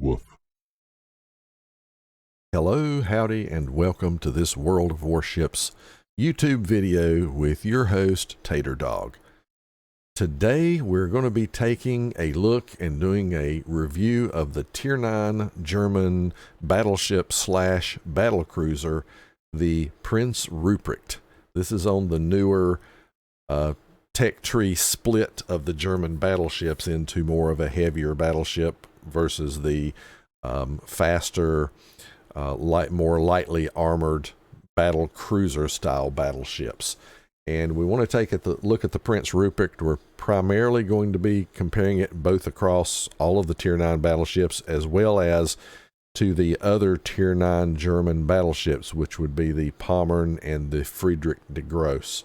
Woof. Hello, howdy, and welcome to this World of Warships YouTube video with your host, Tater Dawg. Today, we're going to be taking a look and doing a review of the Tier 9 German battleship slash battlecruiser, the Prince Rupprecht. This is on the newer tech tree split of the German battleships into more of a heavier battleship versus the faster, more lightly armored battle cruiser style battleships. And we want to take a look at the Prince Rupprecht. We're primarily going to be comparing it both across all of the Tier 9 battleships as well as to the other Tier 9 German battleships, which would be the Pommern and the Friedrich de Gross.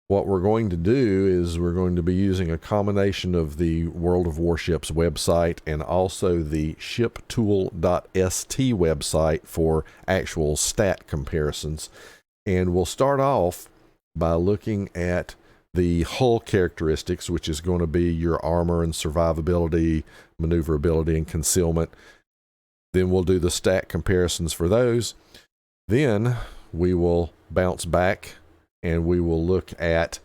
What we're going to do is we're going to be using a combination of the World of Warships website and also the shiptool.st website for actual stat comparisons. And we'll start off by looking at the hull characteristics, which is going to be your armor and survivability, maneuverability, and concealment. Then we'll do the stat comparisons for those. Then we will bounce back and we will look at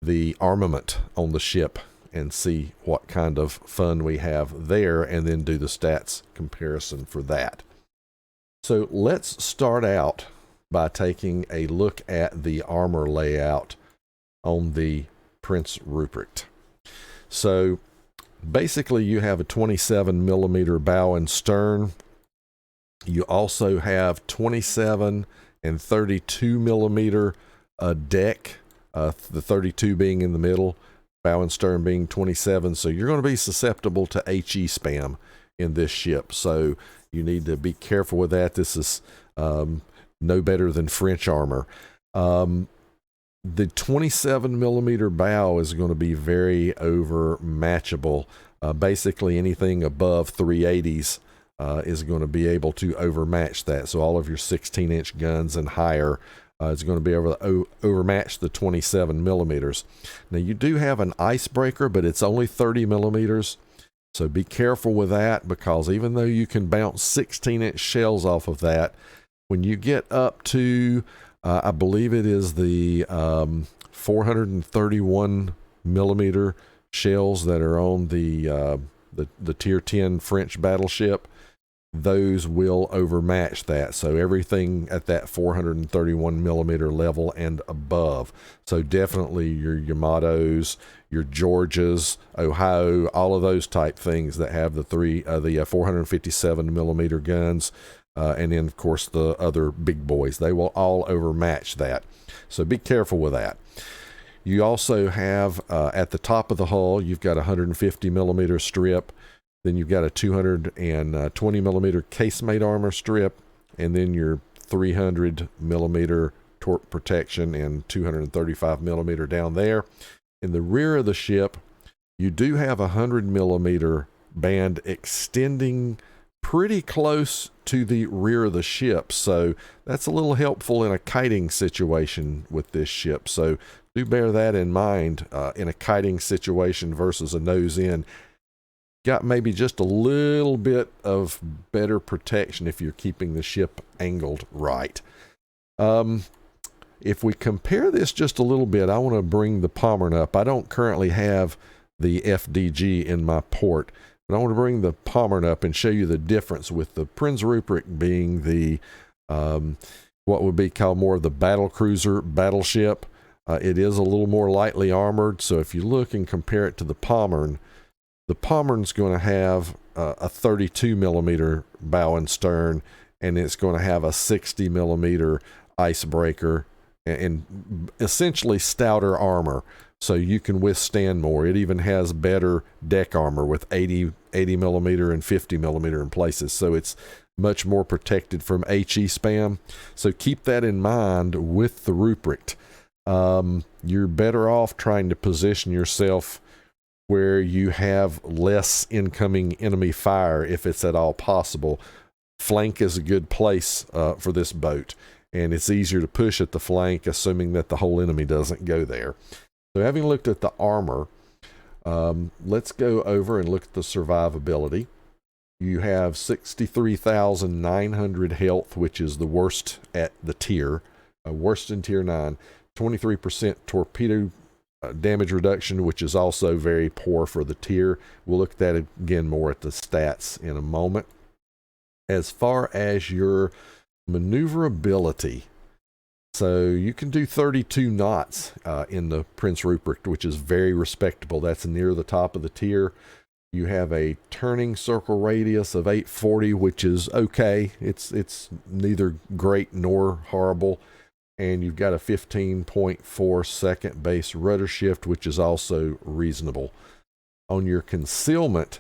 the armament on the ship and see what kind of fun we have there, and then do the stats comparison for that. So let's start out by taking a look at the armor layout on the Prince Rupprecht. So basically you have a 27 millimeter bow and stern. You also have 27 and 32 millimeter deck, the 32 being in the middle, bow and stern being 27. So you're going to be susceptible to HE spam in this ship. So you need to be careful with that. This is no better than French armor. The 27 millimeter bow is going to be very overmatchable. Basically anything above 380s is going to be able to overmatch that. So all of your 16-inch guns and higher is going to be able to overmatch the 27 millimeters. Now you do have an icebreaker, but it's only 30 millimeters. So be careful with that, because even though you can bounce 16-inch shells off of that, when you get up to, I believe it is the 431 millimeter shells that are on the Tier 10 French battleship, those will overmatch that. So everything at that 431 millimeter level and above. So definitely your Yamatos, your Georgias, Ohio, all of those type things that have the 457 millimeter guns, and then of course the other big boys, they will all overmatch that. So be careful with that. You also have at the top of the hull, you've got a 150 millimeter strip. Then you've got a 220 millimeter casemate armor strip, and then your 300 millimeter torque protection and 235 millimeter down there. In the rear of the ship, you do have a 100 millimeter band extending pretty close to the rear of the ship. So that's a little helpful in a kiting situation with this ship. So do bear that in mind in a kiting situation versus a nose in. Got maybe just a little bit of better protection if you're keeping the ship angled right. If we compare this just a little bit, I want to bring the Pommern up. I don't currently have the FDG in my port, but I want to bring the Pommern up and show you the difference with the Prince Rupprecht being the what would be called more of the battle cruiser battleship. It is a little more lightly armored. So if you look and compare it to the Pommern's going to have a 32 millimeter bow and stern, and it's going to have a 60 millimeter icebreaker and essentially stouter armor, so you can withstand more. It even has better deck armor with 80 millimeter and 50 millimeter in places, so it's much more protected from HE spam. So keep that in mind with the Rupprecht. You're better off trying to position yourself where you have less incoming enemy fire if it's at all possible. Flank is a good place for this boat, and it's easier to push at the flank, assuming that the whole enemy doesn't go there. So having looked at the armor, let's go over and look at the survivability. You have 63,900 health, which is the worst at the tier, worst in tier 9. 23% torpedo damage reduction, which is also very poor for the tier. We'll look at that again more at the stats in a moment. As far as your maneuverability, so you can do 32 knots in the Prince Rupprecht, which is very respectable. That's near the top of the tier. You have a turning circle radius of 840, which is okay. It's neither great nor horrible. And you've got a 15.4 second base rudder shift, which is also reasonable. On your concealment,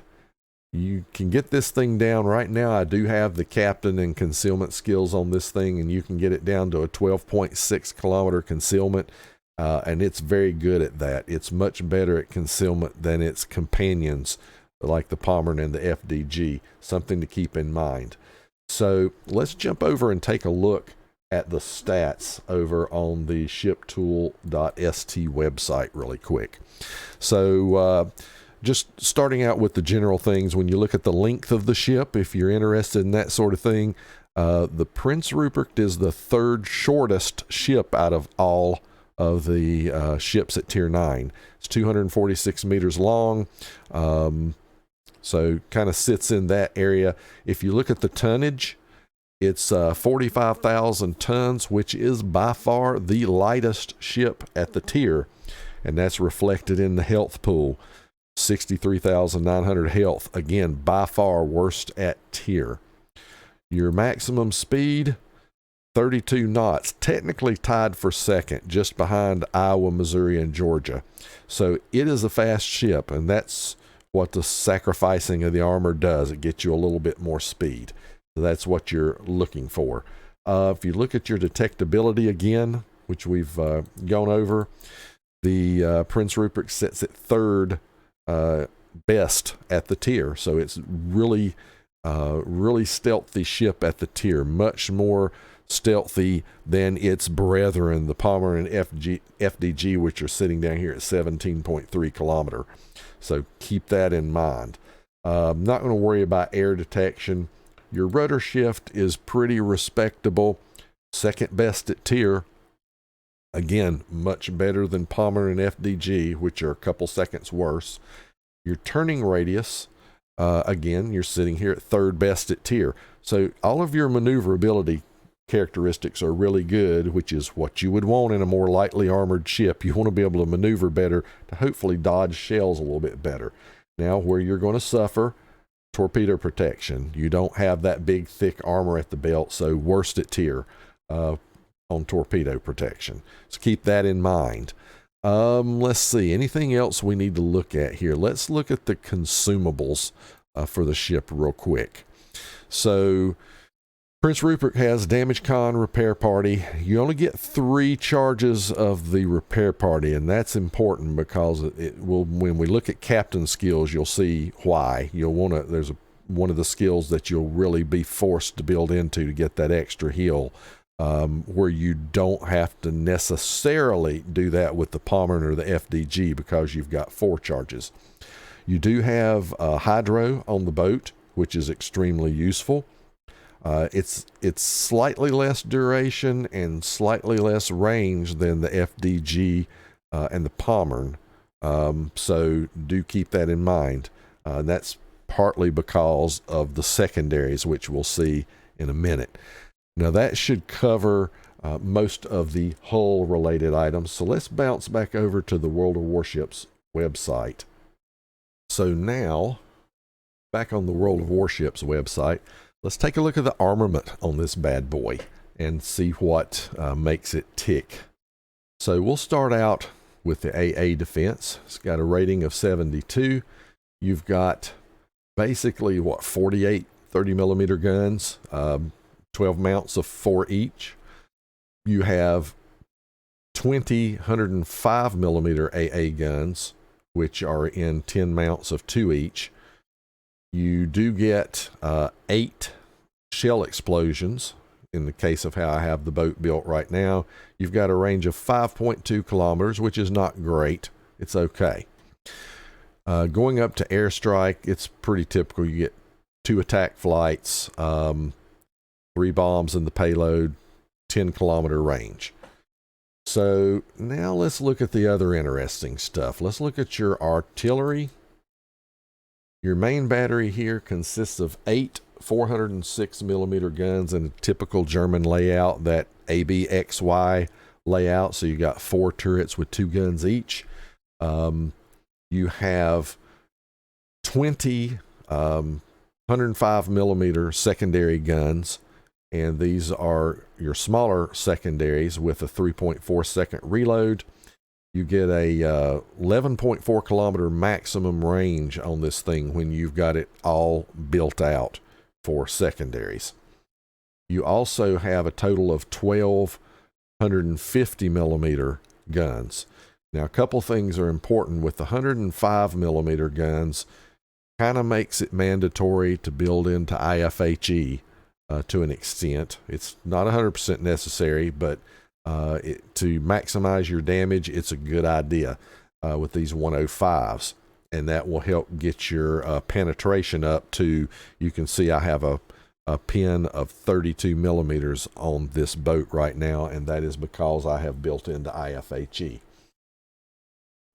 you can get this thing down. Right now, I do have the captain and concealment skills on this thing, and you can get it down to a 12.6 kilometer concealment, and it's very good at that. It's much better at concealment than its companions, like the Pommern and the FDG, something to keep in mind. So let's jump over and take a look at the stats over on the shiptool.st website really quick. So just starting out with the general things, when you look at the length of the ship, if you're interested in that sort of thing, the Prince Rupprecht is the third shortest ship out of all of the ships at tier 9. It's 246 meters long. So kind of sits in that area. If you look at the tonnage, it's 45,000 tons, which is by far the lightest ship at the tier, and that's reflected in the health pool. 63,900 health, again, by far worst at tier. Your maximum speed, 32 knots, technically tied for second, just behind Iowa, Missouri, and Georgia. So it is a fast ship, and that's what the sacrificing of the armor does. It gets you a little bit more speed. So that's what you're looking for. If you look at your detectability again, which we've gone over, the Prince Rupprecht sits at third best at the tier. So it's really stealthy ship at the tier, much more stealthy than its brethren, the Pommern and FDG, which are sitting down here at 17.3 kilometer. So keep that in mind. I'm not going to worry about air detection. Your rudder shift is pretty respectable, second best at tier. Again, much better than Pommern and FDG, which are a couple seconds worse. Your turning radius, again, you're sitting here at third best at tier. So all of your maneuverability characteristics are really good, which is what you would want in a more lightly armored ship. You want to be able to maneuver better to hopefully dodge shells a little bit better. Now, where you're going to suffer, torpedo protection. You don't have that big, thick armor at the belt, so worst at tier on torpedo protection. So keep that in mind. Let's see, anything else we need to look at here? Let's look at the consumables for the ship real quick. So Prince Rupprecht has damage con, repair party. You only get 3 charges of the repair party, and that's important because it will, when we look at captain skills, you'll see why. You'll want to, there's one of the skills that you'll really be forced to build into to get that extra heal, where you don't have to necessarily do that with the Pommern or the FDG because you've got 4 charges. You do have hydro on the boat, which is extremely useful. It's slightly less duration and slightly less range than the FDG and the Pommern, so do keep that in mind. That's partly because of the secondaries, which we'll see in a minute. Now that should cover most of the hull related items, so let's bounce back over to the World of Warships website. So now, back on the World of Warships website, let's take a look at the armament on this bad boy and see what makes it tick. So we'll start out with the AA defense. It's got a rating of 72. You've got basically, 48 30mm guns, 12 mounts of 4 each. You have 20 105mm AA guns, which are in 10 mounts of 2 each. You do get 8 shell explosions in the case of how I have the boat built right now. You've got a range of 5.2 kilometers, which is not great. It's okay. Going up to airstrike, it's pretty typical. You get 2 attack flights, 3 bombs in the payload, 10-kilometer range. So now let's look at the other interesting stuff. Let's look at your artillery. Your main battery here consists of 8 406 millimeter guns in a typical German layout, that ABXY layout. So you got 4 turrets with 2 guns each. You have 20 105 millimeter secondary guns, and these are your smaller secondaries with a 3.4 second reload. You get a 11.4 kilometer maximum range on this thing when you've got it all built out for secondaries. You also have a total of 12 150 millimeter guns. Now, a couple things are important with the 105 millimeter guns. Kind of makes it mandatory to build into IFHE to an extent. It's not 100% necessary, but to maximize your damage, it's a good idea with these 105s, and that will help get your penetration up to, you can see I have a pin of 32 millimeters on this boat right now, and that is because I have built into IFHE.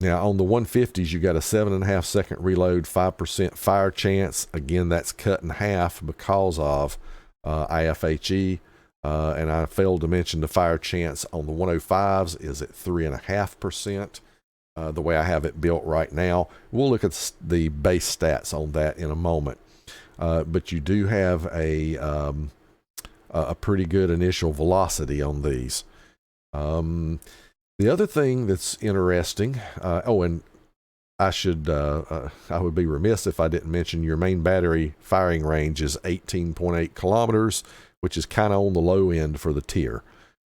Now, on the 150s, you got a 7.5 second reload, 5% fire chance. Again, that's cut in half because of IFHE. And I failed to mention the fire chance on the 105s is at 3.5%. The way I have it built right now. We'll look at the base stats on that in a moment. But you do have a pretty good initial velocity on these. The other thing that's interesting, and I would be remiss if I didn't mention your main battery firing range is 18.8 kilometers, which is kind of on the low end for the tier,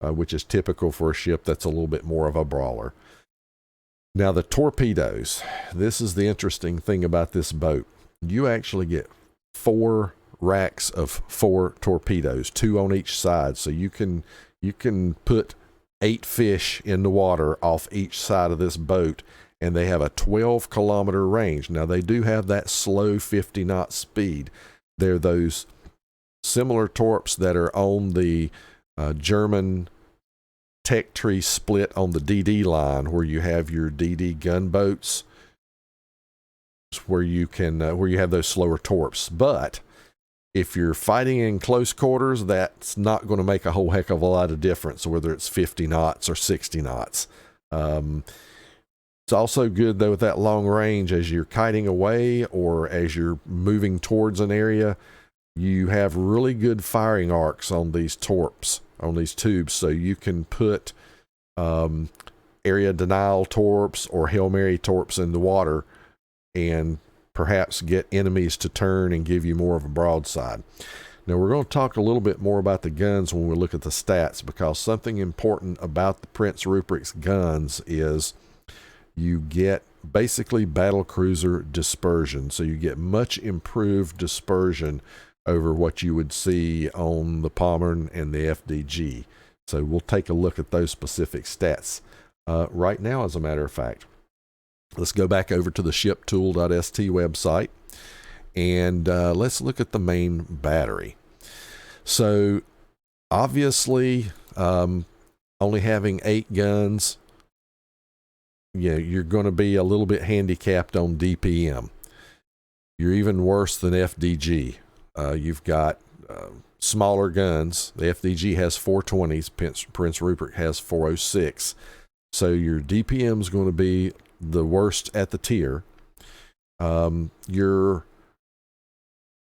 which is typical for a ship that's a little bit more of a brawler. Now, the torpedoes. This is the interesting thing about this boat. You actually get 4 racks of 4 torpedoes, 2 on each side, so you can put 8 fish in the water off each side of this boat, and they have a 12-kilometer range. Now, they do have that slow 50-knot speed. They're those similar torps that are on the German tech tree split on the DD line, where you have your DD gunboats, where you have those slower torps. But if you're fighting in close quarters, that's not going to make a whole heck of a lot of difference, whether it's 50 knots or 60 knots. It's also good, though, with that long range, as you're kiting away or as you're moving towards an area, you have really good firing arcs on these torps, on these tubes, so you can put area denial torps or Hail Mary torps in the water and perhaps get enemies to turn and give you more of a broadside. Now, we're going to talk a little bit more about the guns when we look at the stats, because something important about the Prince Ruprecht's guns is you get basically battlecruiser dispersion. So you get much improved dispersion over what you would see on the Pommern and the FDG. So we'll take a look at those specific stats right now, as a matter of fact. Let's go back over to the shiptool.st website, and let's look at the main battery. So obviously, only having 8 guns, you're going to be a little bit handicapped on DPM. You're even worse than FDG. You've got smaller guns. The FDG has 420s. Prince Rupert has 406. So your DPM is going to be the worst at the tier. Your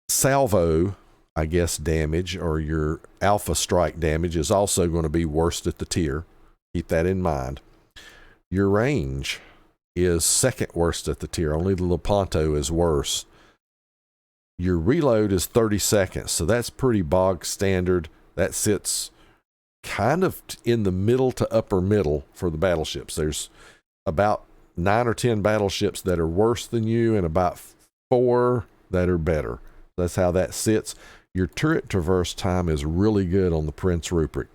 salvo, I guess, damage, or your alpha strike damage is also going to be worst at the tier. Keep that in mind. Your range is second worst at the tier. Only the Lepanto is worse. Your reload is 30 seconds, so that's pretty bog standard. That sits kind of in the middle to upper middle for the battleships. There's about 9 or 10 battleships that are worse than you, and about 4 that are better. That's how that sits. Your turret traverse time is really good on the Prince Rupert.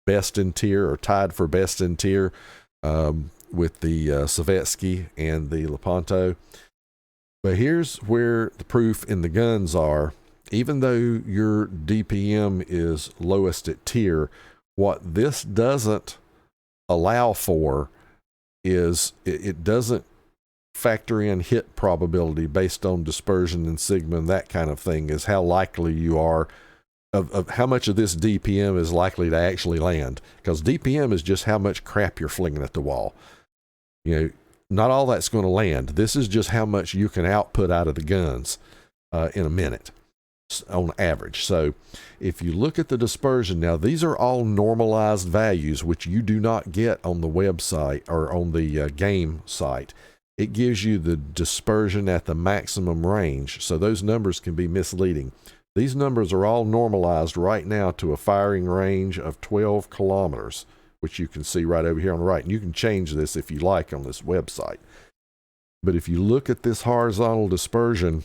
Best in tier, or tied for best in tier, with the Savetsky and the Lepanto. But here's where the proof in the guns are. even though your DPM is lowest at tier, what this doesn't allow for is it doesn't factor in hit probability based on dispersion and sigma and that kind of thing, is how likely you are of how much of this DPM is likely to actually land, because DPM is just how much crap you're flinging at the wall. You know, not all that's going to land. This is just how much you can output out of the guns in a minute on average. So if you look at the dispersion, now these are all normalized values, which you do not get on the website or on the game site. It gives you the dispersion at the maximum range, so those numbers can be misleading. These numbers are all normalized right now to a firing range of 12 kilometers, which you can see right over here on the right. And you can change this if you like on this website. But if you look at this horizontal dispersion,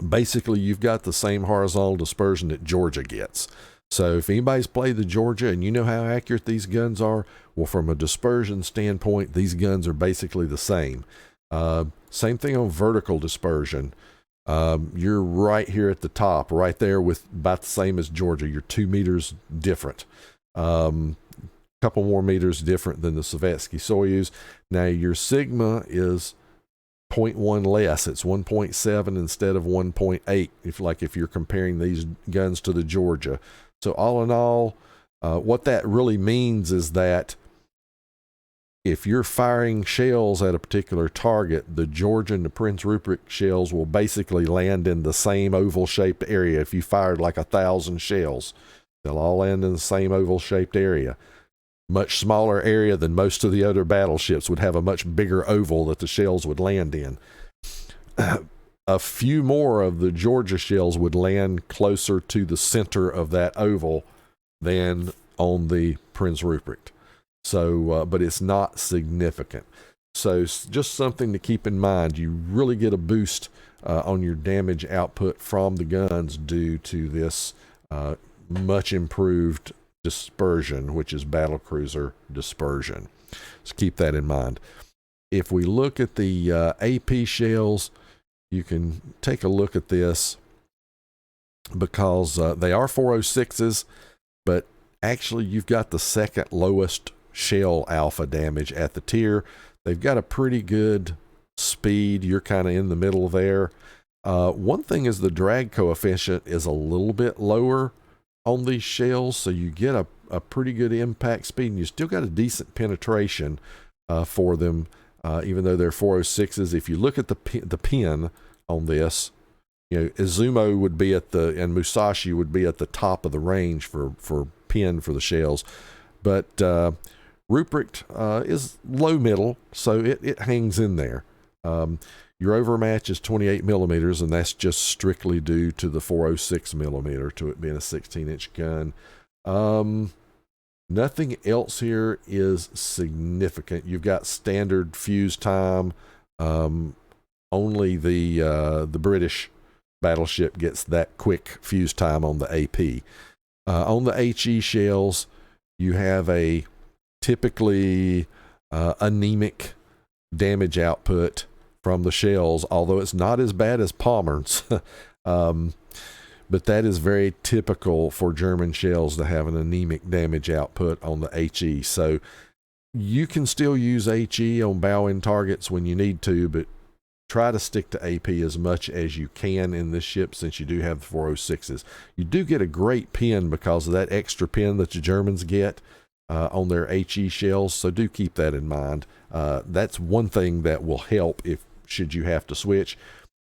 basically you've got the same horizontal dispersion that Georgia gets. So if anybody's played the Georgia and you know how accurate these guns are, well, from a dispersion standpoint, these guns are basically the same. Same thing on vertical dispersion. You're right here at the top, right there with about the same as Georgia. You're 2 meters different. Couple more meters different than the Sovietsky Soyuz. Now your sigma is 0.1 less. It's 1.7 instead of 1.8 if you're comparing these guns to the Georgia. So all in all, what that really means is that if you're firing shells at a particular target, the Georgia and the Prince Rupprecht shells will basically land in the same oval-shaped area. If you fired like 1,000 shells, they'll all land in the same oval-shaped area. Much smaller area than most of the other battleships would have a much bigger oval that the shells would land in. A few more of the Georgia shells would land closer to the center of that oval than on the Prince Rupprecht. So, but it's not significant. So just something to keep in mind. You really get a boost on your damage output from the guns due to this much improved dispersion, which is battlecruiser dispersion. So keep that in mind. If we look at the AP shells, you can take a look at this because they are 406s, but actually you've got the second lowest shell alpha damage at the tier. They've got a pretty good speed. You're kind of in the middle there. One thing is the drag coefficient is a little bit lower on these shells, so you get a pretty good impact speed, and you still got a decent penetration for them, even though they're 406s. If you look at the pin on this, you know, Izumo would be and Musashi would be at the top of the range for pin for the shells, but Rupprecht is low middle, so it hangs in there. Your overmatch is 28 millimeters, and that's just strictly due to the 406 millimeter, to it being a 16-inch gun. Nothing else here is significant. You've got standard fuse time. Only the British battleship gets that quick fuse time on the AP. On the HE shells, you have a typically anemic damage output from the shells, although it's not as bad as Palmer's. But that is very typical for German shells to have an anemic damage output on the HE. So you can still use HE on bow-in targets when you need to, but try to stick to AP as much as you can in this ship, since you do have the 406s. You do get a great pin because of that extra pin that the Germans get on their HE shells, so do keep that in mind. That's one thing that will help should you have to switch.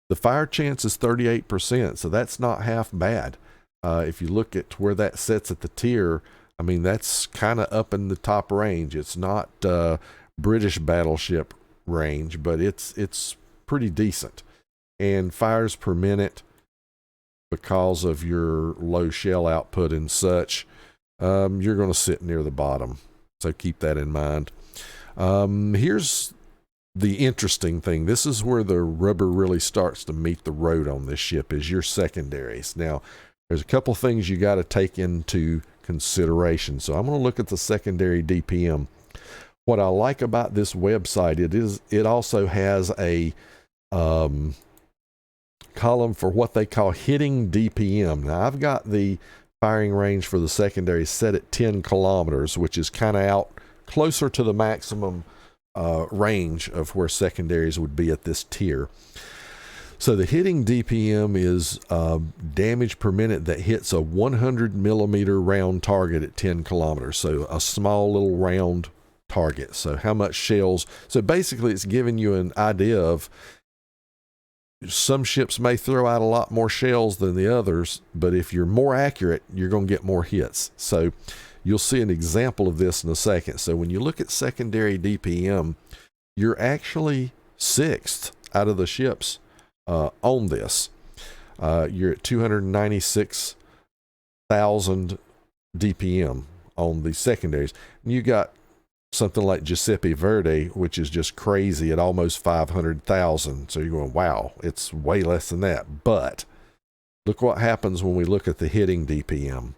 The fire chance is 38%, so that's not half bad. If you look at where that sets at the tier, I mean, that's kind of up in the top range. It's not British battleship range, but it's pretty decent. And fires per minute, because of your low shell output and such, you're going to sit near the bottom. So keep that in mind. Here's the interesting thing. This is where the rubber really starts to meet the road on this ship, is your secondaries. Now, there's a couple things you got to take into consideration. So I'm going to look at the secondary DPM. What I like about this website, it also has a column for what they call hitting DPM. Now, I've got the firing range for the secondary set at 10 kilometers, which is kind of out closer to the maximum range of where secondaries would be at this tier. So the hitting DPM is damage per minute that hits a 100 millimeter round target at 10 kilometers. So a small little round target. So how much shells. So basically it's giving you an idea of some ships may throw out a lot more shells than the others, but if you're more accurate, you're going to get more hits. So you'll see an example of this in a second. So when you look at secondary DPM, you're actually sixth out of the ships on this. You're at 296,000 DPM on the secondaries. And you got something like Giuseppe Verdi, which is just crazy at almost 500,000. So you're going, wow, it's way less than that. But look what happens when we look at the hitting DPM.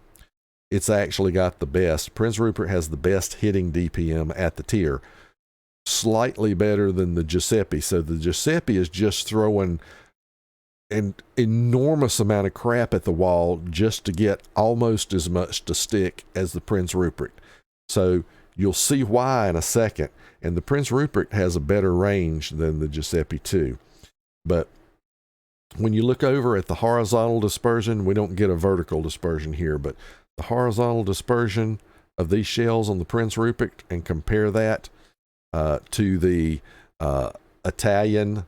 It's actually got the best. Prince Rupert has the best hitting DPM at the tier. Slightly better than the Giuseppe. So the Giuseppe is just throwing an enormous amount of crap at the wall just to get almost as much to stick as the Prince Rupert. So you'll see why in a second. And the Prince Rupert has a better range than the Giuseppe too. But when you look over at the horizontal dispersion, we don't get a vertical dispersion here, but the horizontal dispersion of these shells on the Prince Rupert and compare that to the Italian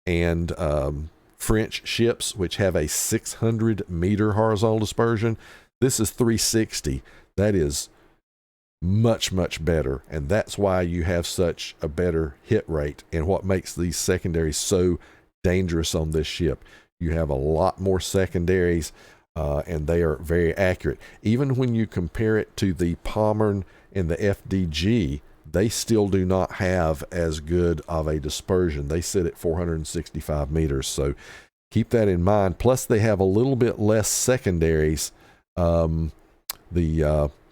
and French ships, which have a 600 meter horizontal dispersion. This is 360. That is much, much better. And that's why you have such a better hit rate and what makes these secondaries so dangerous on this ship. You have a lot more secondaries and they are very accurate. Even when you compare it to the Pommern and the FDG, they still do not have as good of a dispersion. They sit at 465 meters. So keep that in mind. Plus they have a little bit less secondaries. The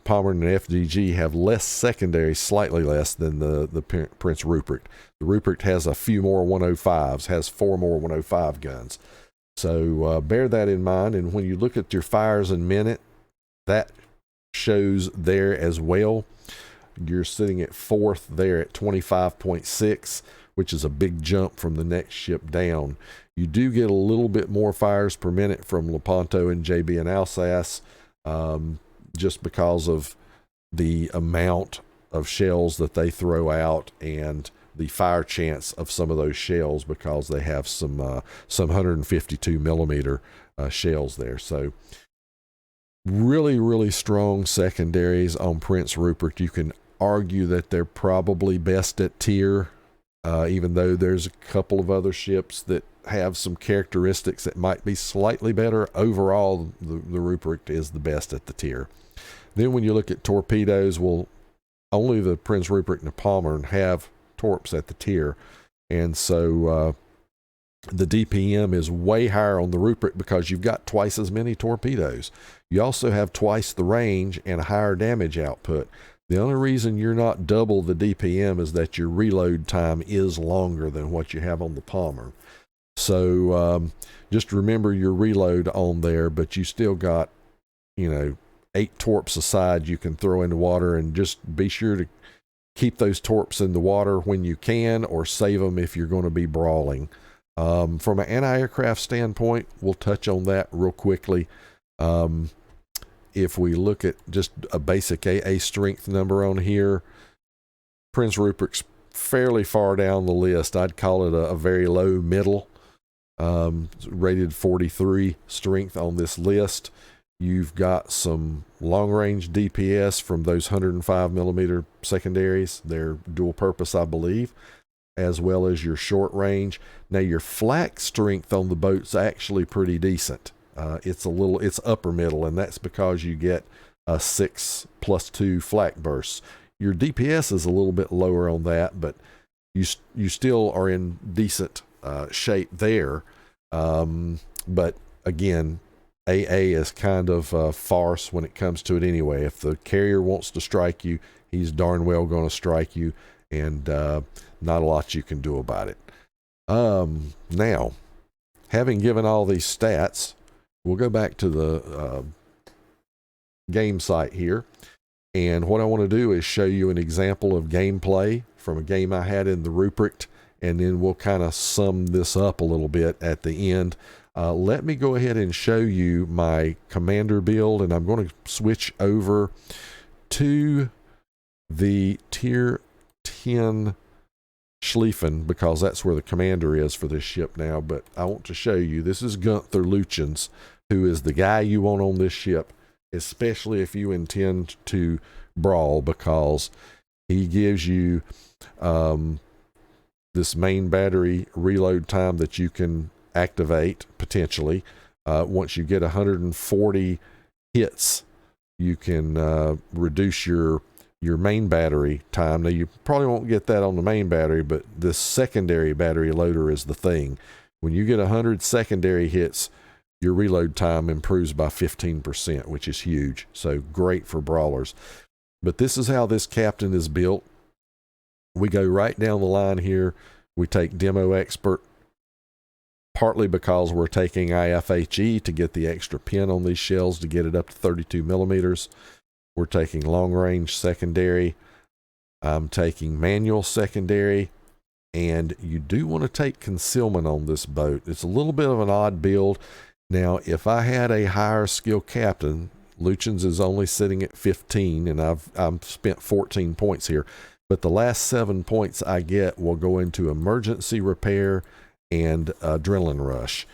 Pommern and FDG have less secondaries, slightly less than the Prince Rupert. The Rupert has a few more 105s, has 4 more 105 guns. So bear that in mind. And when you look at your fires in minute, that shows there as well. You're sitting at fourth there at 25.6, which is a big jump from the next ship down. You do get a little bit more fires per minute from Lepanto and JB and Alsace, just because of the amount of shells that they throw out and the fire chance of some of those shells, because they have some 152 millimeter shells there. So really, really strong secondaries on Prince Rupert. You can argue that they're probably best at tier, even though there's a couple of other ships that have some characteristics that might be slightly better. Overall, the Rupert is the best at the tier. Then when you look at torpedoes, well, only the Prince Rupert and the Pommern have torps at the tier. And so the DPM is way higher on the Rupert because you've got twice as many torpedoes. You also have twice the range and a higher damage output. The only reason you're not double the DPM is that your reload time is longer than what you have on the Pommern. So just remember your reload on there, but you still got, 8 torps aside you can throw in the water, and just be sure to keep those torps in the water when you can, or save them if you're going to be brawling. From an anti-aircraft standpoint, we'll touch on that real quickly. If we look at just a basic AA strength number on here, Prince Rupert's fairly far down the list. I'd call it a very low middle, rated 43 strength on this list. You've got some long-range DPS from those 105 millimeter secondaries. They're dual purpose, I believe, as well as your short range. Now, your flak strength on the boat's actually pretty decent. It's upper middle, and that's because you get a 6+2 flak bursts. Your DPS is a little bit lower on that, but you still are in decent shape there. But again, AA is kind of a farce when it comes to it anyway. If the carrier wants to strike you, he's darn well going to strike you, and not a lot you can do about it. Now, having given all these stats, we'll go back to the game site here. And what I want to do is show you an example of gameplay from a game I had in the Rupprecht, and then we'll kind of sum this up a little bit at the end. Let me go ahead and show you my commander build, and I'm going to switch over to the tier 10 Schlieffen because that's where the commander is for this ship now. But I want to show you, this is Gunther Luchens, who is the guy you want on this ship, especially if you intend to brawl, because he gives you this main battery reload time that you can activate potentially. Once you get 140 hits, you can reduce your main battery time. Now you probably won't get that on the main battery, but this secondary battery loader is the thing. When you get 100 secondary hits, your reload time improves by 15%, which is huge. So great for brawlers. But this is how this captain is built. We go right down the line here. We take Demo Expert, partly because we're taking IFHE to get the extra pin on these shells to get it up to 32 millimeters. We're taking Long Range Secondary. I'm taking Manual Secondary. And you do want to take Concealment on this boat. It's a little bit of an odd build. Now, if I had a higher skill captain, Luchens is only sitting at 15, and I've spent 14 points here. But the last 7 points I get will go into Emergency Repair and Adrenaline Rush.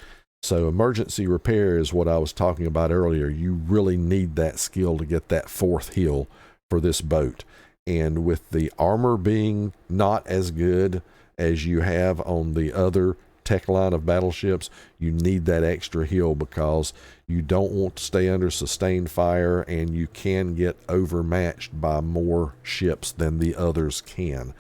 So Emergency Repair is what I was talking about earlier. You really need that skill to get that 4th heal for this boat. And with the armor being not as good as you have on the other tech line of battleships, you need that extra heal because you don't want to stay under sustained fire, and you can get overmatched by more ships than the others can.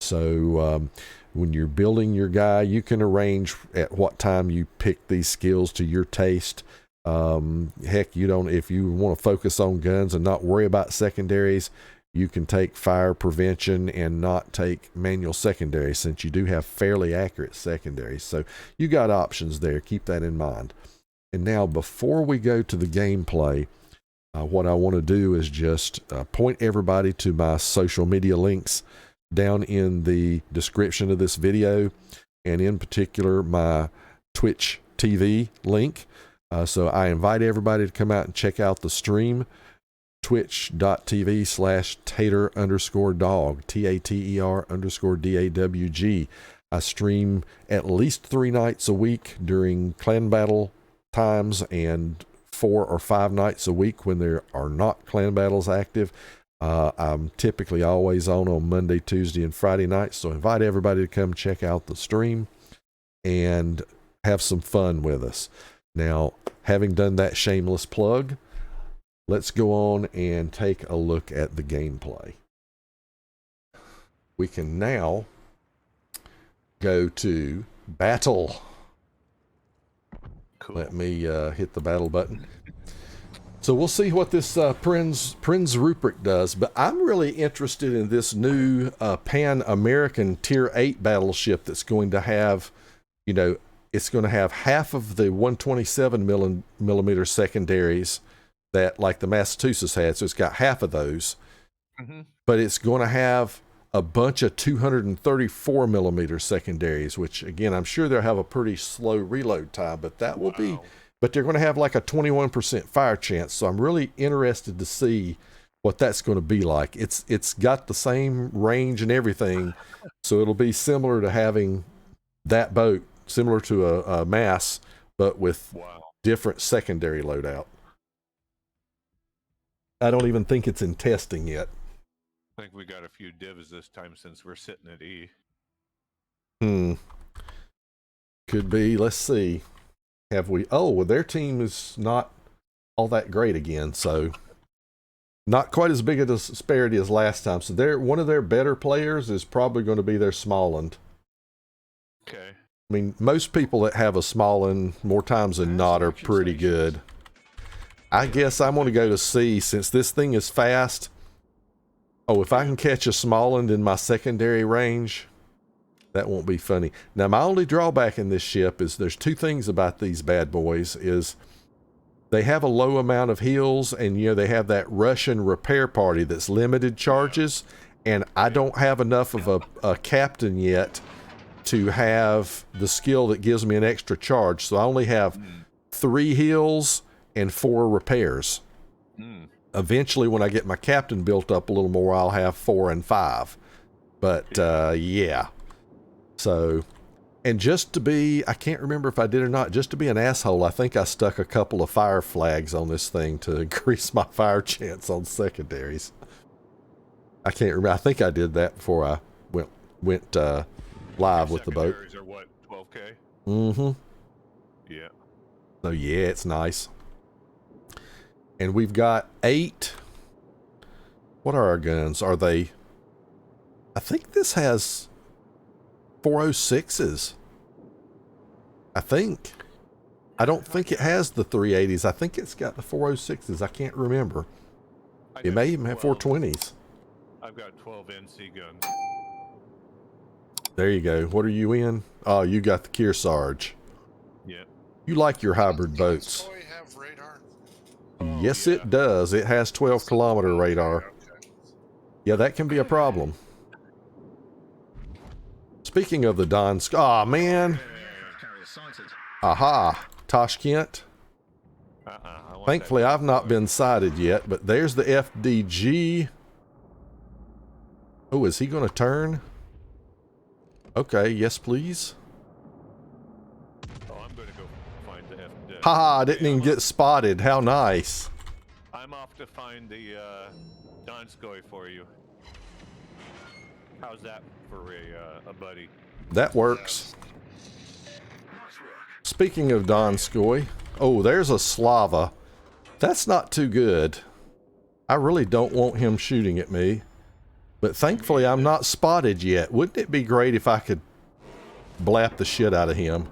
So when you're building your guy, you can arrange at what time you pick these skills to your taste. Heck, if you want to focus on guns and not worry about secondaries, you can take fire prevention and not take manual secondary, since you do have fairly accurate secondaries. So you got options there. Keep that in mind. And now, before we go to the gameplay, what I want to do is just point everybody to my social media links down in the description of this video, and in particular my Twitch TV link. So I invite everybody to come out and check out the stream. Twitch.tv/Tater_Dawg, TATER_DAWG. I stream at least 3 nights a week during clan battle times, and 4 or 5 nights a week when there are not clan battles active. I'm typically always on Monday, Tuesday, and Friday nights. So invite everybody to come check out the stream and have some fun with us. Now, having done that shameless plug, let's go on and take a look at the gameplay. We can now go to battle. Cool. Let me hit the battle button. So we'll see what this Prinz Rupprecht does, but I'm really interested in this new Pan-American Tier 8 battleship that's going to have, it's going to have half of the 127 millimeter secondaries that like the Massachusetts had, so it's got half of those, but it's going to have a bunch of 234 millimeter secondaries, which again, I'm sure they'll have a pretty slow reload time, but that will be, but they're going to have like a 21% fire chance. So I'm really interested to see what that's going to be like. It's got the same range and everything, so it'll be similar to having that boat, similar to a Mass, but with different secondary loadout. I don't even think it's in testing yet. I think we got a few divs this time since we're sitting at E. Could be. Let's see. Have we? Oh, well, their team is not all that great again, so not quite as big a disparity as last time. So one of their better players is probably going to be their Smallland. Okay. I mean, most people that have a Smallland more times than not are pretty good. I guess I'm going to go to C since this thing is fast. Oh, if I can catch a Smallland in my secondary range, That won't be funny. Now, my only drawback in this ship is there's two things about these bad boys is they have a low amount of heals, and, you know, they have that Russian repair party that's limited charges, and I don't have enough of a captain yet to have the skill that gives me an extra charge. So I only have 3 heals and 4 repairs. Eventually, when I get my captain built up a little more, I'll have 4 and 5. But, yeah. So, and just to be, I can't remember if I did or not, just to be an asshole, I think I stuck a couple of fire flags on this thing to increase my fire chance on secondaries. I can't remember. I think I did that before I went live with the boat. Secondaries are what, 12K? Mm-hmm. Yeah. So, yeah, it's nice. And we've got 8. What are our guns? Are they... I think this has 406s. I think. I don't think it has the 380s. I think it's got the 406s. I can't remember. It may even have 420s. I've got 12 NC guns. There you go. What are you in? Oh, you got the Kearsarge. Yeah. You like your hybrid boats. Does Toy have radar? Yes, it does. It has 12-kilometer radar. Okay. Yeah, that can be a problem. Speaking of the Donsk... Aw, man. Aha. Tashkent. Thankfully, I've not been sighted yet, but there's the FDG. Oh, is he going to turn? Okay, yes, please. Oh, I'm going to go find the FD. Haha, I didn't even get spotted. How nice. I'm off to find the Donskoy for you. How's that for a buddy? That works. Speaking of Donskoy, oh, there's a Slava. That's not too good. I really don't want him shooting at me. But thankfully, I'm not spotted yet. Wouldn't it be great if I could blap the shit out of him?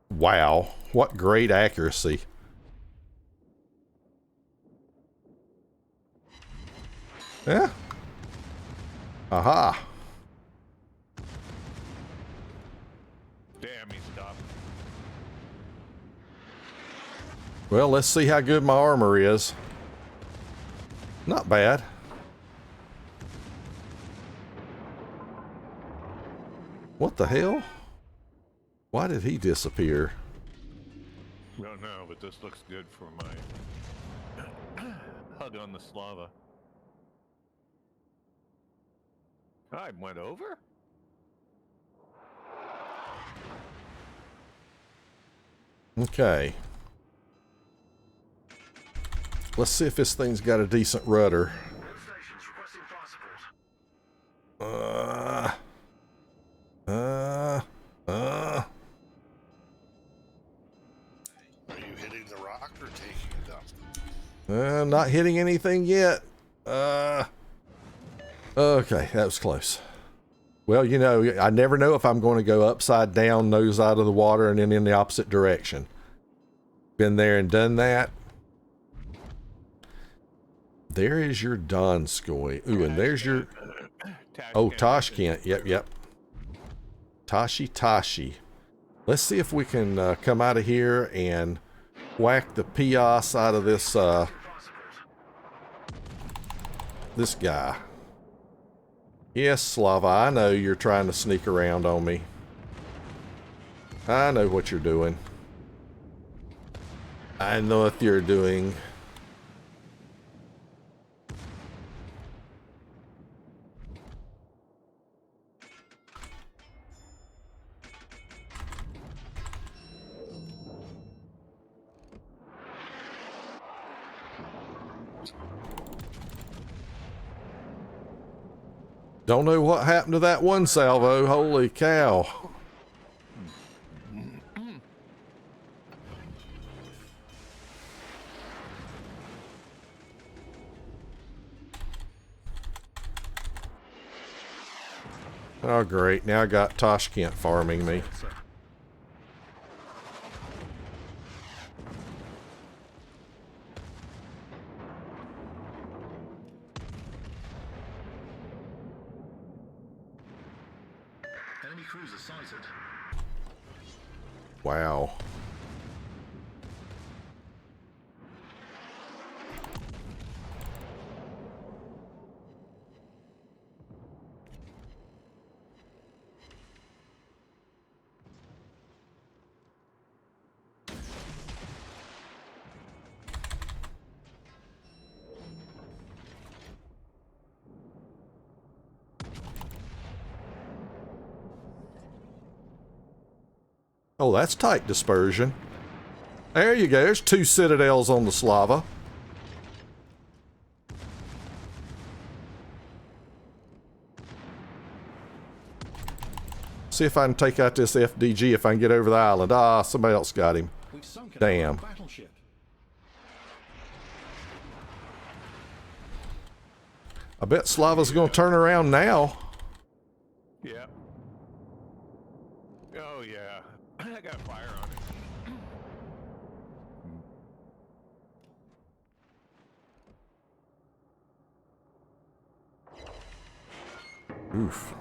Wow, what great accuracy. Yeah. Aha. Damn, he stopped. Well, let's see how good my armor is. Not bad. What the hell? Why did he disappear? Don't know, but this looks good for my hug on the Slava. I went over? Okay. Let's see if this thing's got a decent rudder. Are you hitting the rock or taking it down? Not hitting anything yet. Okay, that was close. Well, you know, I never know if I'm going to go upside down, nose out of the water, and then in the opposite direction. Been there and done that. There is your Donskoy. Ooh, and there's your... Oh, Tashkent. Yep. Tashi. Let's see if we can come out of here and whack the Pios out of this, this guy. Yes, Slava, I know you're trying to sneak around on me. I know what you're doing. I know what you're doing. Don't know what happened to that one salvo. Holy cow. Oh, great. Now I got Tashkent farming me. Enemy cruiser sighted. Wow. Oh, that's tight dispersion. There you go. There's 2 citadels on the Slava. See if I can take out this FDG if I can get over the island. Ah, somebody else got him. We've sunken Damn. our battleship. I bet Slava's going to turn around now. Yeah. Oh, yeah. I got fire on it. Oof.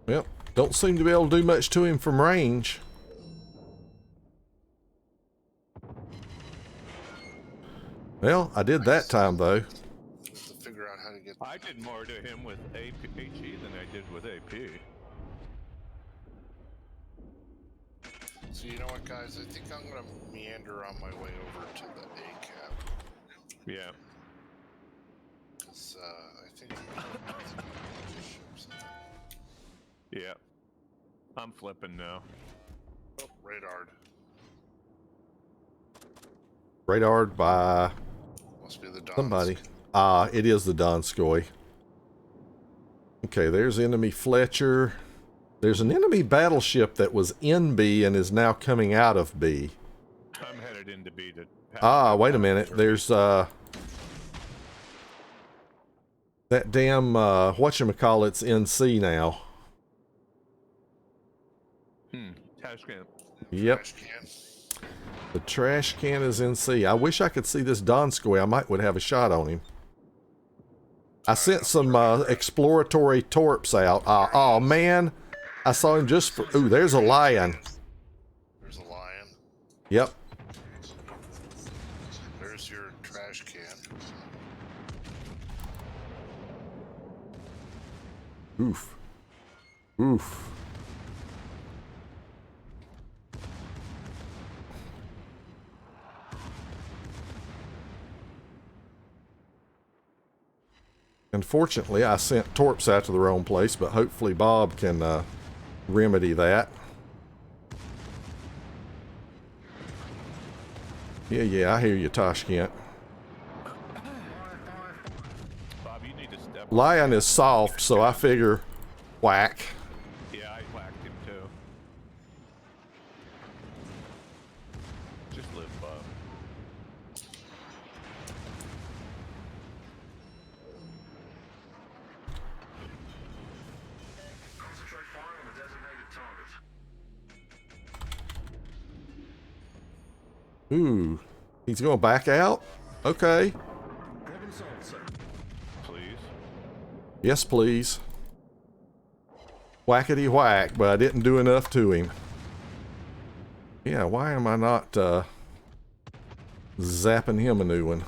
Well, don't seem to be able to do much to him from range. Well, I did that time, though. To figure out how to get. I did more to him with HE than I did with AP. So you know what, guys? I think I'm gonna meander on my way over to the A cap. Yeah. Cause I think. Yeah. I'm flipping now. Oh, radar. Radared by Must be the Donsk. somebody. It is the Donskoy. Okay, there's enemy Fletcher. There's an enemy battleship that was in B and is now coming out of B. I'm headed into B to... Wait a minute. There's, that damn, whatchamacallit's in C now. Tashkent. Yep. Trash can. The trash can is in C. I wish I could see this Donskoy. I might would have a shot on him. I sent some exploratory torps out. Oh man, I saw him just for. Ooh, there's a lion. There's a lion. Yep. There's your trash can. Oof. Oof. Unfortunately, I sent torps out to the wrong place, but hopefully Bob can remedy that. Yeah, I hear you, Tashkent. Bob, you need to step... Lion is soft, so I figure whack. Yeah, I whacked him too. Just live, Bob. Concentrate fire on the designated target. Ooh, he's going to back out? Okay. Problem solved, sir. Please. Yes, please. Whackety whack, but I didn't do enough to him. Yeah, why am I not zapping him a new one?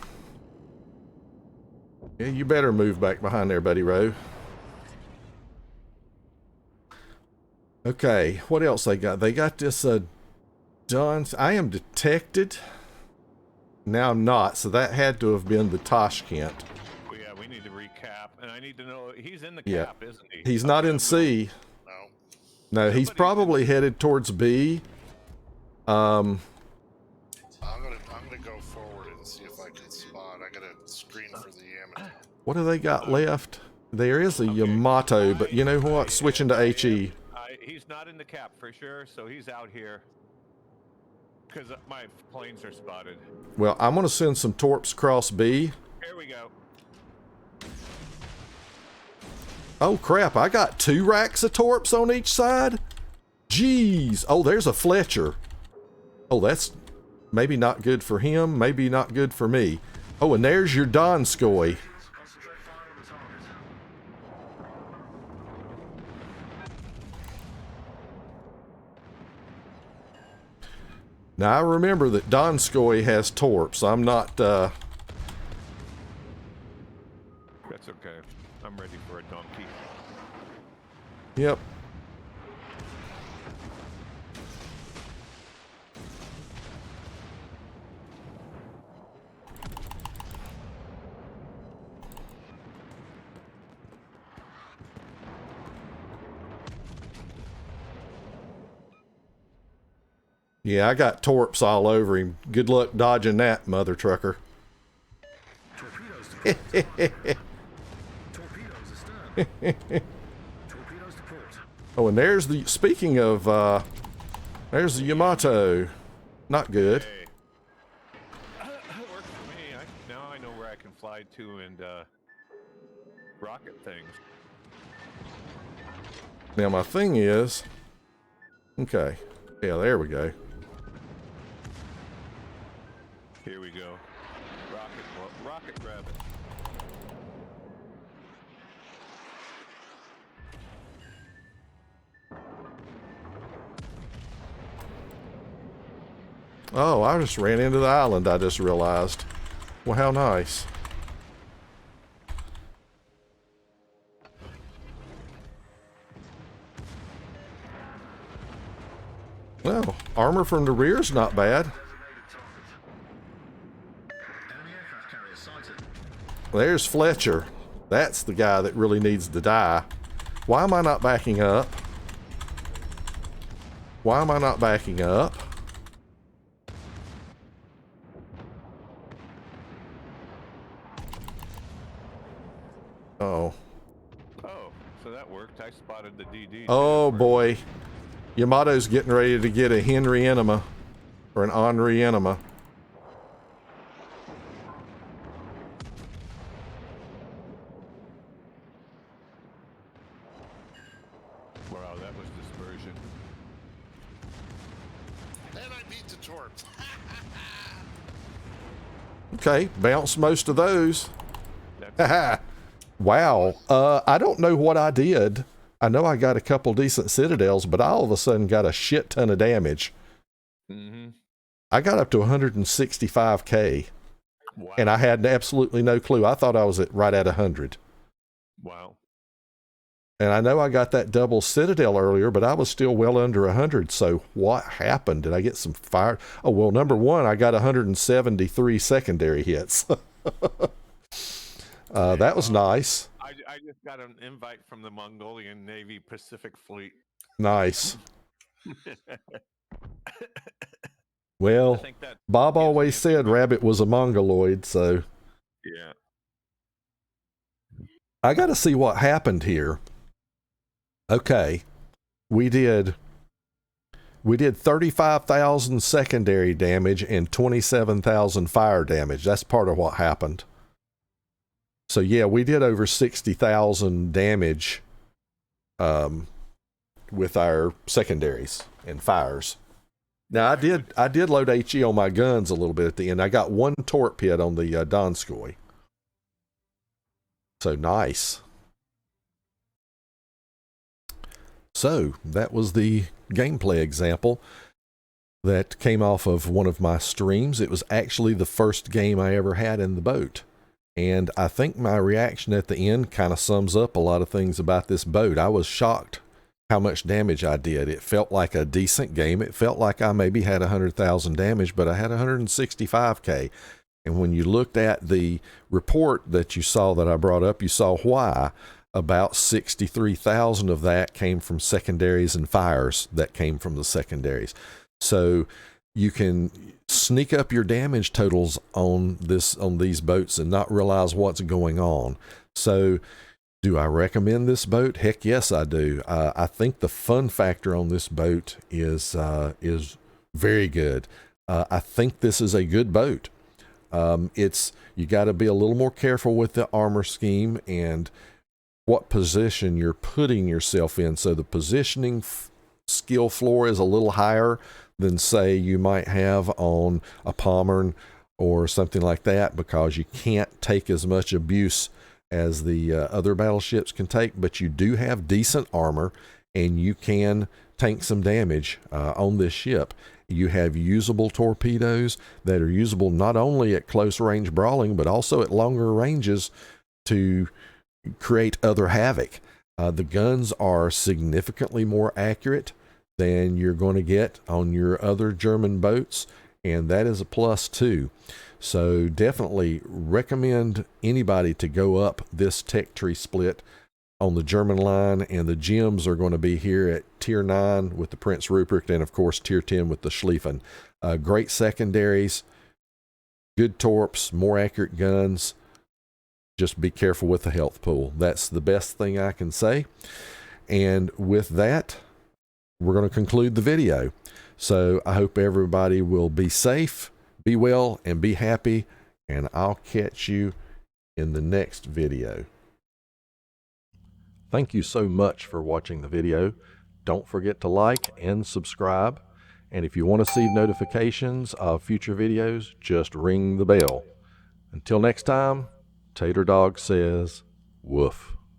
Yeah, you better move back behind there, Buddy Rowe. Okay, what else they got? They got this done. I am detected. Now I'm not, so that had to have been the Tashkent. Well, yeah, we need to recap, and I need to know... He's in the Yeah. cap, isn't he? He's not in C. No. No, he's probably headed towards B. I'm gonna go forward and see if I can spot. I gotta screen for the Yamato. What do they got left? There is a Yamato, but you know what? Switching to HE. He's not in the cap for sure, so he's out here. Because my planes are spotted. Well, I'm going to send some torps across B. Here we go. Oh, crap. I got 2 racks of torps on each side? Jeez. Oh, there's a Fletcher. Oh, that's maybe not good for him. Maybe not good for me. Oh, and there's your Donskoy. Concentrate fire on the target. Now I remember that Donskoy has torps. I'm not, That's okay. I'm ready for a donkey. yep. Yeah, I got torps all over him. Good luck dodging that, mother trucker. Torpedoes to port. Torpedoes astern. Torpedoes to port. Oh, and there's the, speaking of, there's the Yamato. Not good. Hey. Works for me. Now I know where I can fly to and rocket things. Now my thing is, okay, yeah, there we go. Here we go. Rocket rabbit. Oh, I just ran into the island, I just realized. Well, how nice. Well, armor from the rear's not bad. Enemy aircraft carrier sighted. There's Fletcher. That's the guy that really needs to die. Why am I not backing up? Why am I not backing up? Oh. Oh, so that worked. I spotted the DD. Oh boy. Yamato's getting ready to get a Henry enema. Or an Henri enema. Wow, that was dispersion. And I beat the torps. Okay, bounce most of those. That's Wow. I don't know what I did. I know I got a couple decent citadels, but I all of a sudden got a shit ton of damage. mm-hmm. I got up to 165k, Wow. and I had absolutely no clue. I thought I was right at 100. Wow. And I know I got that double citadel earlier, but I was still well under 100. So what happened? Did I get some fire? Oh, well, number one, I got 173 secondary hits. That was nice. I just got an invite from the Mongolian Navy Pacific Fleet. Nice. I Well, think that Bob gives me always a- said Rabbit was a Mongoloid, so Yeah. I got to see what happened here. Okay, we did 35,000 secondary damage and 27,000 fire damage. That's part of what happened. So yeah, we did over 60,000 damage with our secondaries and fires. Now I did load HE on my guns a little bit at the end. I got one torp hit on the Donskoy. So nice. So that was the gameplay example that came off of one of my streams. It was actually the first game I ever had in the boat. And I think my reaction at the end kind of sums up a lot of things about this boat. I was shocked how much damage I did. It felt like a decent game. It felt like I maybe had 100,000 damage, but I had 165k. And when you looked at the report that you saw that I brought up, you saw why. About 63,000 of that came from secondaries and fires that came from the secondaries. So you can sneak up your damage totals on these boats and not realize what's going on. So do I recommend this boat? Heck yes, I do. I think the fun factor on this boat is very good. I think this is a good boat. You got to be a little more careful with the armor scheme and what position you're putting yourself in. So the positioning skill floor is a little higher than, say, you might have on a Pommern or something like that, because you can't take as much abuse as the other battleships can take, but you do have decent armor, and you can tank some damage on this ship. You have usable torpedoes that are usable not only at close range brawling, but also at longer ranges to create other havoc. The guns are significantly more accurate than you're going to get on your other German boats, and that is a plus too. So definitely recommend anybody to go up this tech tree split on the German line, and the gems are going to be here at tier 9 with the Prince Rupprecht, and of course tier 10 with the Schlieffen. Great secondaries, good torps, more accurate guns. Just be careful with the health pool. That's the best thing I can say. And with that, we're going to conclude the video. So I hope everybody will be safe, be well, and be happy. And I'll catch you in the next video. Thank you so much for watching the video. Don't forget to like and subscribe. And if you want to see notifications of future videos, just ring the bell. Until next time, Tater Dawg says, woof.